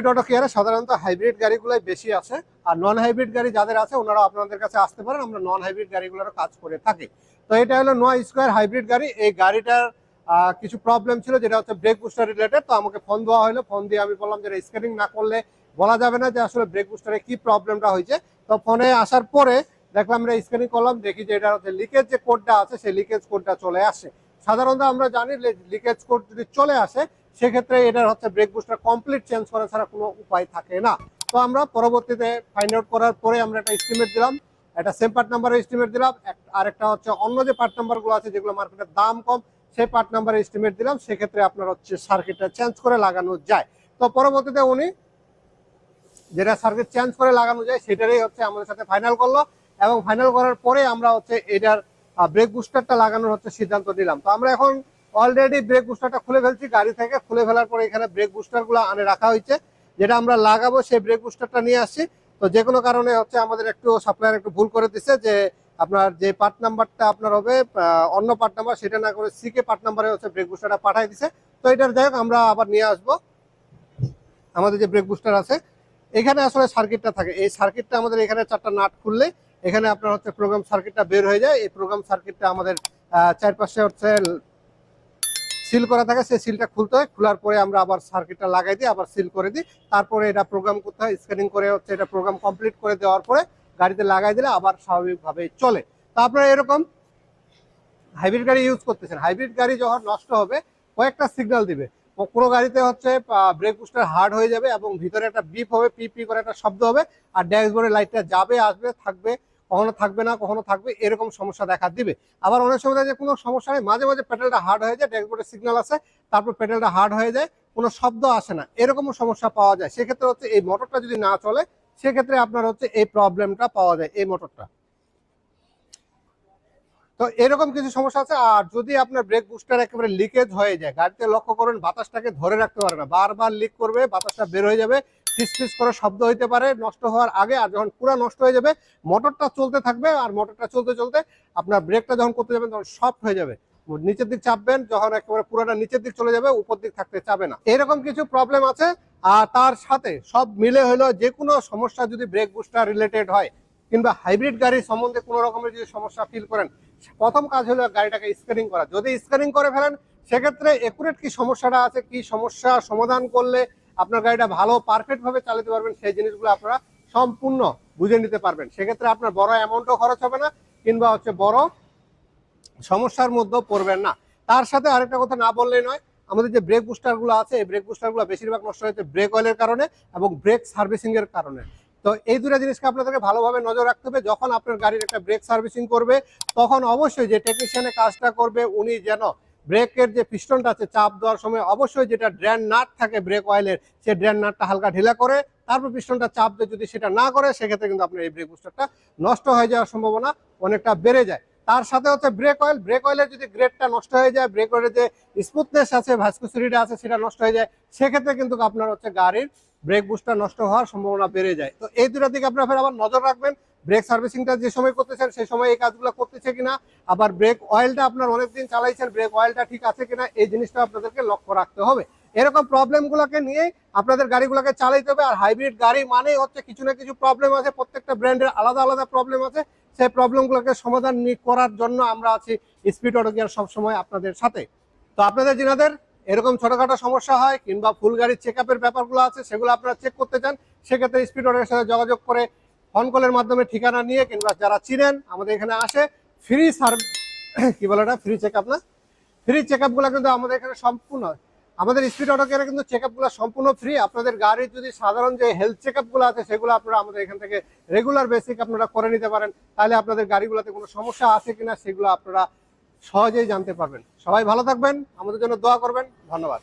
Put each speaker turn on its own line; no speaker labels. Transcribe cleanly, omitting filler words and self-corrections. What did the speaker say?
Auto কেয়ারে সাধারণত hybrid গাড়িগুলোই বেশি আছে, আর নন হাইব্রিড গাড়ি যাদের আছে ওনারা আপনাদের কাছে আসতে পারেন, আমরা নন হাইব্রিড গাড়িগুলোরও কাজ করে থাকি। তো এটা হলো নোয়া স্কোয়ার হাইব্রিড গাড়ি। এই গাড়িটার কিছু প্রবলেম ছিল, যেটা হচ্ছে ব্রেক বুস্টার রিলেটেড। তো আমাকে ফোন দেওয়া হলো, ফোন দিয়ে আমি বললাম যে স্ক্যানিং না করলে বলা যাবে না যে আসলে ব্রেক বুস্টারে কি প্রবলেমটা হয়েছে। তো ফোনে আসার পরে দেখলাম, আমরা স্ক্যানিং করলাম, দেখি যে এটা হচ্ছে লিকেজ যে কোডটা আছে সেই লিকেজ কোডটা চলে আসে। সাধারণত আমরা জানি লিকেজ কোড যদি চলে আসে সেক্ষেত্রে এটার হচ্ছে ব্রেক বুস্টার কমপ্লিট চেঞ্জ করা ছাড়া কোনো উপায় থাকে না। তো আমরা পরবর্তীতে ফাইন্ড আউট করার পরে আমরা একটা এস্টিমেট দিলাম, একটা সেম পার্ট নাম্বারের এস্টিমেট দিলাম, আর একটা হচ্ছে অন্য যে পার্ট নাম্বারগুলো আছে যেগুলো মার্কেটের দাম কম সেই পার্ট নাম্বারের এস্টিমেট দিলাম। সেক্ষেত্রে আপনার হচ্ছে সার্কিটটা চেঞ্জ করে লাগানো যায়। তো পরবর্তীতে উনি যেটা সার্কিট চেঞ্জ করে লাগানো যায় সেটারই হচ্ছে আমাদের সাথে ফাইনাল করলো, এবং ফাইনাল করার পরে আমরা হচ্ছে এটার ব্রেক বুস্টারটা লাগানোর হচ্ছে সিদ্ধান্ত নিলাম। তো আমরা এখন অলরেডি ব্রেক বুস্টারটা খুলে ফেলছি গাড়ি থেকে। খুলে ফেলার পরে এখানে ব্রেক বুস্টারগুলো আনে রাখা হয়েছে, যেটা আমরা লাগাবো সেই ব্রেক বুস্টারটা নিয়ে আসছি। তো যে কোনো কারণে হচ্ছে আমাদের একটু সাপ্লায়ার একটু ভুল করে দিচ্ছে, যে আপনার যে পার্ট নাম্বারটা আপনার হবে অন্য পার্ট নাম্বার, সেটা না করে সিকে পার্ট নাম্বারে হচ্ছে ব্রেক বুস্টারটা পাঠাই দিছে। তো এটার যাই হোক আমরা আবার নিয়ে আসবো। আমাদের যে ব্রেক বুস্টার আছে এখানে আসলে সার্কিটটা থাকে, এই সার্কিটটা আমাদের এখানে 4টা নাট খুললে এখানে আপনার হচ্ছে প্রোগ্রাম সার্কিটটা বের হয়ে যায়। এই প্রোগ্রাম সার্কিটটা আমাদের চারপাশে হচ্ছে সিল করা থাকে, সেই সিলটা খুলতে হয়। খোলার পরে আমরা আবার সার্কিটটা লাগাই দিই, আবার সিল করে দিই। তারপরে এটা প্রোগ্রাম করতে হয়, স্ক্যানিং করে হচ্ছে এটা প্রোগ্রাম কমপ্লিট করে দেওয়ার পরে গাড়িতে লাগাই দিলে আবার স্বাভাবিকভাবে চলে। তো আপনারা এরকম হাইব্রিড গাড়ি ইউজ করতেছেন, হাইব্রিড গাড়ি যখন নষ্ট হবে কয়েকটা সিগন্যাল দিবে। কোনো গাড়িতে হচ্ছে ব্রেক বুস্টার হার্ড হয়ে যাবে এবং ভিতরে একটা বিপ হবে, পি পি করে একটা শব্দ হবে, আর ড্যাশবোর্ডের লাইটটা যাবে আসবে, থাকবে, কখনো থাকবে না, কখনো থাকবে, এরকম সমস্যা দেখা দিবে। আবার অনেক সময় যে কোনো সমস্যা নেই, মাঝে মাঝে পেডালটা হার্ড হয়ে যায়, ড্যাশবোর্ডের সিগন্যাল আছে, তারপর পেডালটা হার্ড হয়ে যায়, কোনো শব্দ আসে না, এরকমও সমস্যা পাওয়া যায়। সেক্ষেত্রে হচ্ছে এই মোটরটা যদি না চলে সেক্ষেত্রে আপনার হচ্ছে এই প্রবলেমটা পাওয়া যায় এই মোটরটা। তো এরকম কিছু সমস্যা আছে। আর যদি আপনার ব্রেক বুস্টার একেবারে লিকেজ হয়ে যায়, গাড়িতে লক্ষ্য করবেন বাতাসটাকে ধরে রাখতে পারে না, বারবার লিক করবে, বাতাসটা বের হয়ে যাবে, ফিসফিস করে শব্দ হইতে পারে নষ্ট হওয়ার আগে। আর যখন পুরো নষ্ট হয়ে যাবে মোটরটা চলতে থাকবে, আর মোটরটা চলতে চলতে আপনার ব্রেকটা যখন করতে যাবেন তখন সফট হয়ে যাবে, নিচের দিক চাপবেন, যখন একেবারে পুরোটা নিচের দিক চলে যাবে উপর দিক থাকতে চাবে না, এরকম কিছু প্রবলেম আছে। আর তার সাথে সব মিলে হলো যে কোনো সমস্যা যদি ব্রেক বুস্টার রিলেটেড হয় কিংবা হাইব্রিড গাড়ির সম্বন্ধে কোনো রকমের যদি সমস্যা ফিল করেন, প্রথম কাজ হলো গাড়িটাকে স্ক্যানিং করা। যদি স্ক্যানিং করে ফেলেন সেক্ষেত্রে একুরেট কি সমস্যাটা আছে, কি সমস্যা সমাধান করলে আপনার গাড়িটা ভালো পারফেক্ট ভাবে চালাতে পারবেন, সেই জিনিসগুলো আপনারা সম্পূর্ণ বুঝে নিতে পারবেন। সেক্ষেত্রে আপনার বড় অ্যামাউন্টও খরচ হবে না, কিংবা হচ্ছে বড় সমস্যার মধ্যেও পড়বেন না। তার সাথে আরেকটা কথা না বললেই নয়, আমাদের যে ব্রেক বুস্টারগুলো আছে এই ব্রেক বুস্টারগুলো বেশিরভাগ নষ্ট হয়েছে ব্রেক অয়েলের কারণে এবং ব্রেক সার্ভিসিং এর কারণে। তো এই দুটো জিনিসকে আপনাদেরকে ভালোভাবে নজর রাখতে হবে। যখন আপনার গাড়ির একটা ব্রেক সার্ভিসিং করবে তখন অবশ্যই যে টেকনিশিয়ানে কাজটা করবে উনি যেন ব্রেকের যে পিস্টনটা আছে চাপ দেওয়ার সময় অবশ্যই যেটা ড্রেন নাট থাকে ব্রেক অয়েলের, সেই ড্রেন নাটটা হালকা ঢিলা করে তারপর পিস্টনটা চাপ দিয়ে, যদি সেটা না করে সেক্ষেত্রে কিন্তু আপনার এই ব্রেক বুস্টারটা নষ্ট হয়ে যাওয়ার সম্ভাবনা অনেকটা বেড়ে যায়। তার সাথে হচ্ছে ব্রেক অয়েল, ব্রেক অয়েলের যদি গ্রেডটা নষ্ট হয়ে যায়, ব্রেক অয়েলের যে স্মুথনেস আছে, ভাস্কোসিটিটা আছে সেটা নষ্ট হয়ে যায়, সেক্ষেত্রে কিন্তু আপনার হচ্ছে গাড়ির ব্রেক বুস্টার নষ্ট হওয়ার সম্ভাবনা বেড়ে যায়। তো এই দুটার দিকে আপনারা ফের আবার নজর রাখবেন। ব্রেক সার্ভিসিংটা যে সময় করতেছেন সেই সময় এই কাজগুলো করতেছে কিনা, আবার ব্রেক অয়েলটা আপনার অনেকদিন চালাইছেন, ব্রেক অয়েলটা ঠিক আছে কিনা, এই জিনিসটা আপনাদেরকে লক্ষ্য রাখতে হবে। এরকম প্রবলেমগুলোকে নিয়ে আপনাদের গাড়িগুলোকে চালাইতে হবে। আর হাইব্রিড গাড়ি মানেই হচ্ছে কিছু না কিছু প্রবলেম আছে, প্রত্যেকটা ব্র্যান্ডের আলাদা আলাদা প্রবলেম আছে। সেই প্রবলেমগুলোকে সমাধান করার জন্য আমরা আছি স্পিড অটো গিয়ার সবসময় আপনাদের সাথে। তো আপনাদের যিনাদের এরকম ছোটখাটো সমস্যা হয় কিংবা ফুল গাড়ির চেক আপের ব্যাপারগুলো আছে সেগুলো আপনারা চেক করতে চান, সেক্ষেত্রে স্পিড অটোর সাথে যোগাযোগ করে ফোন কলের মাধ্যমে ঠিকানা নিয়ে কিংবা যারা চিনেন আমাদের এখানে আসে ফ্রি কি বলে এটা ফ্রি চেক আপ না, ফ্রি চেক আপগুলো কিন্তু আমাদের এখানে সম্পূর্ণ, আমাদের স্পিড অটো কেয়ারে কিন্তু চেক আপগুলো সম্পূর্ণ ফ্রি। আপনাদের গাড়ির যদি সাধারণ যে হেলথ চেক আপগুলো আছে সেগুলো আপনারা আমাদের এখান থেকে রেগুলার বেসিক আপনারা করে নিতে পারেন। তাহলে আপনাদের গাড়িগুলোতে কোনো সমস্যা আছে কিনা সেগুলো আপনারা সহজেই জানতে পারবেন। সবাই ভালো থাকবেন, আমাদের জন্য দোয়া করবেন, ধন্যবাদ।